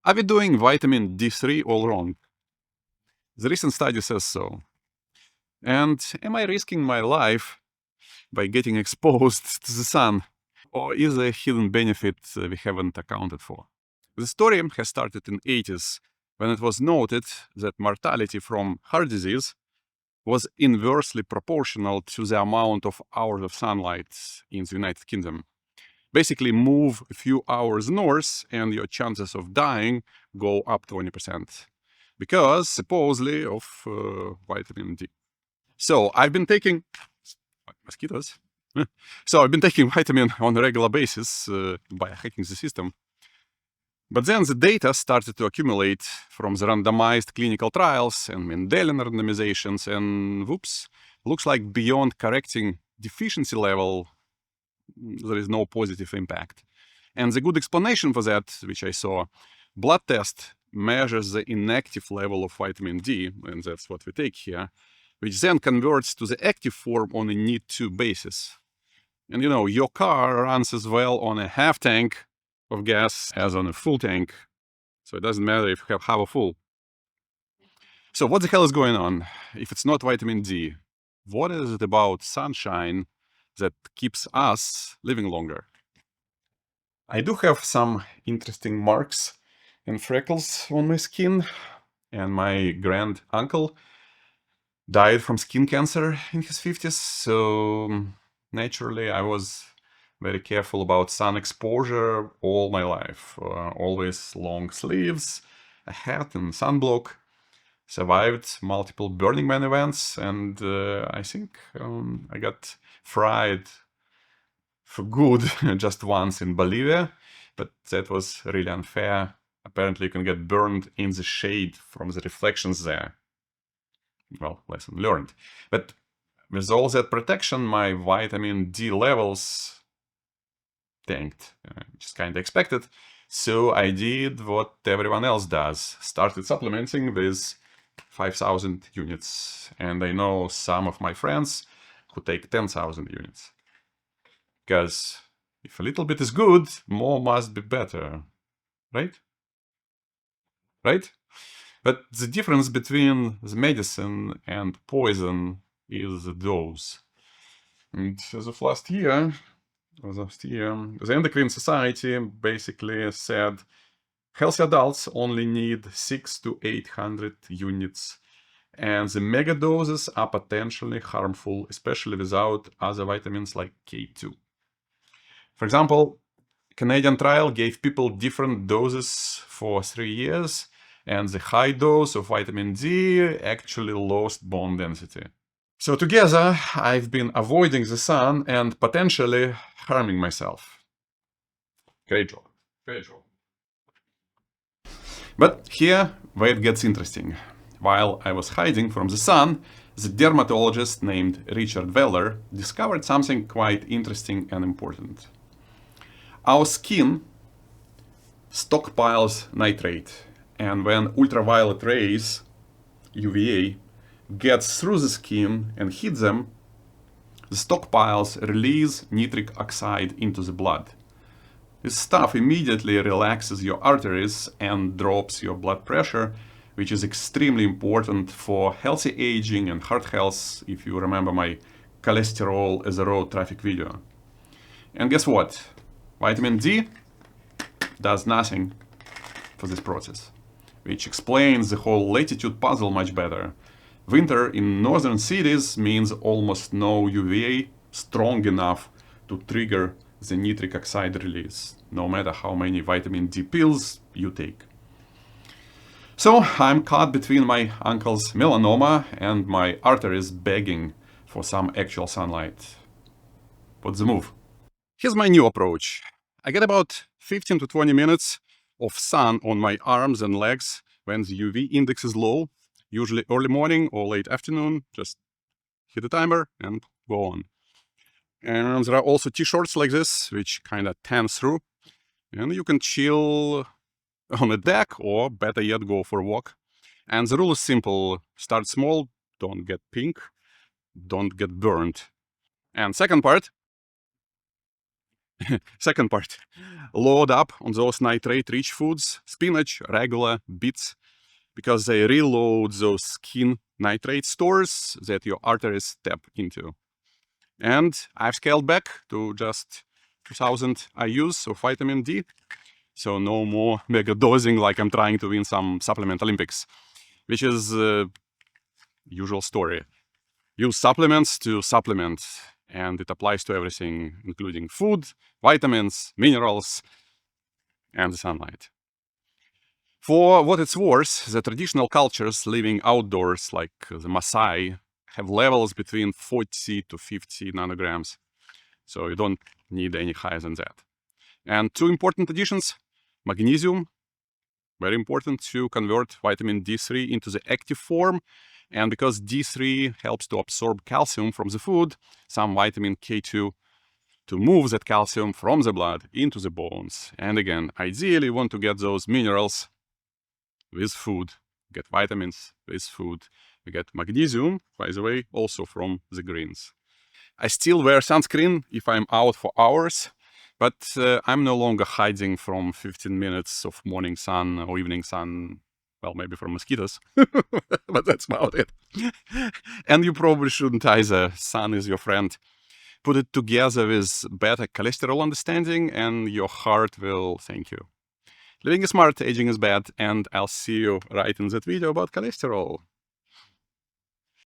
Are we doing vitamin D3 all wrong? The recent study says so. And am I risking my life by getting exposed to the sun? Or is there a hidden benefit we haven't accounted for? The story has started in the 80s, when it was noted that mortality from heart disease was inversely proportional to the amount of hours of sunlight in the United Kingdom. Basically, move a few hours north and your chances of dying go up 20%. Because, supposedly, of vitamin D. So, I've been taking... Mosquitoes? So, I've been taking vitamin on a regular basis by hacking the system. But then the data started to accumulate from the randomized clinical trials and Mendelian randomizations, and whoops, looks like beyond correcting deficiency level, there is no positive impact. And the good explanation for that, which I saw, blood test measures the inactive level of vitamin D, and that's what we take here, which then converts to the active form on a need-to basis. And you know, your car runs as well on a half tank of gas as on a full tank. So it doesn't matter if you have half or full. So what the hell is going on? If it's not vitamin D, what is it about sunshine that keeps us living longer? I do have some interesting marks and freckles on my skin, and my grand uncle died from skin cancer in his 50s, so naturally I was very careful about sun exposure all my life. Always long sleeves, a hat and sunblock. Survived multiple Burning Man events, and I think I got fried for good just once in Bolivia, but that was really unfair. Apparently you can get burned in the shade from the reflections there. Well, lesson learned. But with all that protection, my vitamin D levels tanked, which is kind of expected. So I did what everyone else does, started supplementing with 5,000 units. And I know some of my friends who take 10,000 units. Because if a little bit is good, more must be better, right? Right? But the difference between the medicine and poison is the dose. And as of last year, the Endocrine Society basically said healthy adults only need 600 to 800 units, and the mega doses are potentially harmful, especially without other vitamins like K2. For example, Canadian trial gave people different doses for 3 years, and the high dose of vitamin D actually lost bone density. So together, I've been avoiding the sun and potentially harming myself. Great job. Great job. But here, where it gets interesting. While I was hiding from the sun, the dermatologist named Richard Weller discovered something quite interesting and important. Our skin stockpiles nitrate, and when ultraviolet rays, UVA, gets through the skin and hits them, the stockpiles release nitric oxide into the blood. This stuff immediately relaxes your arteries and drops your blood pressure, which is extremely important for healthy aging and heart health, if you remember my cholesterol as a road traffic video. And guess what? Vitamin D does nothing for this process, which explains the whole latitude puzzle much better. Winter in northern cities means almost no UVA strong enough to trigger the nitric oxide release, no matter how many vitamin D pills you take. So I'm caught between my uncle's melanoma and my arteries begging for some actual sunlight. What's the move? Here's my new approach. I get about 15 to 20 minutes of sun on my arms and legs when the UV index is low, usually early morning or late afternoon. Just hit the timer and go on. And there are also t-shirts like this, which kind of tan through. And you can chill on a deck, or better yet, go for a walk. And the rule is simple. Start small, don't get pink, don't get burned. And second part, Second part, load up on those nitrate-rich foods, spinach, regular, beets, because they reload those skin nitrate stores that your arteries tap into. And I've scaled back to just 2000 IUs of vitamin D, so no more mega dosing like I'm trying to win some supplement Olympics, which is usual story. Use supplements to supplement, and it applies to everything, including food, vitamins, minerals, and the sunlight. For what it's worth, the traditional cultures living outdoors, like the Maasai, have levels between 40 to 50 nanograms, so you don't need any higher than that. And two important additions: magnesium, very important to convert vitamin D3 into the active form. And because D3 helps to absorb calcium from the food, some vitamin K2 to move that calcium from the blood into the bones. And again, ideally, you want to get those minerals with food, get vitamins with food. You get magnesium, by the way, also from the greens. I still wear sunscreen if I'm out for hours, but I'm no longer hiding from 15 minutes of morning sun or evening sun. Well, maybe from mosquitoes, but that's about it. And you probably shouldn't either. Sun is your friend. Put it together with better cholesterol understanding and your heart will thank you. Living is smart, aging is bad, and I'll see you right in that video about cholesterol.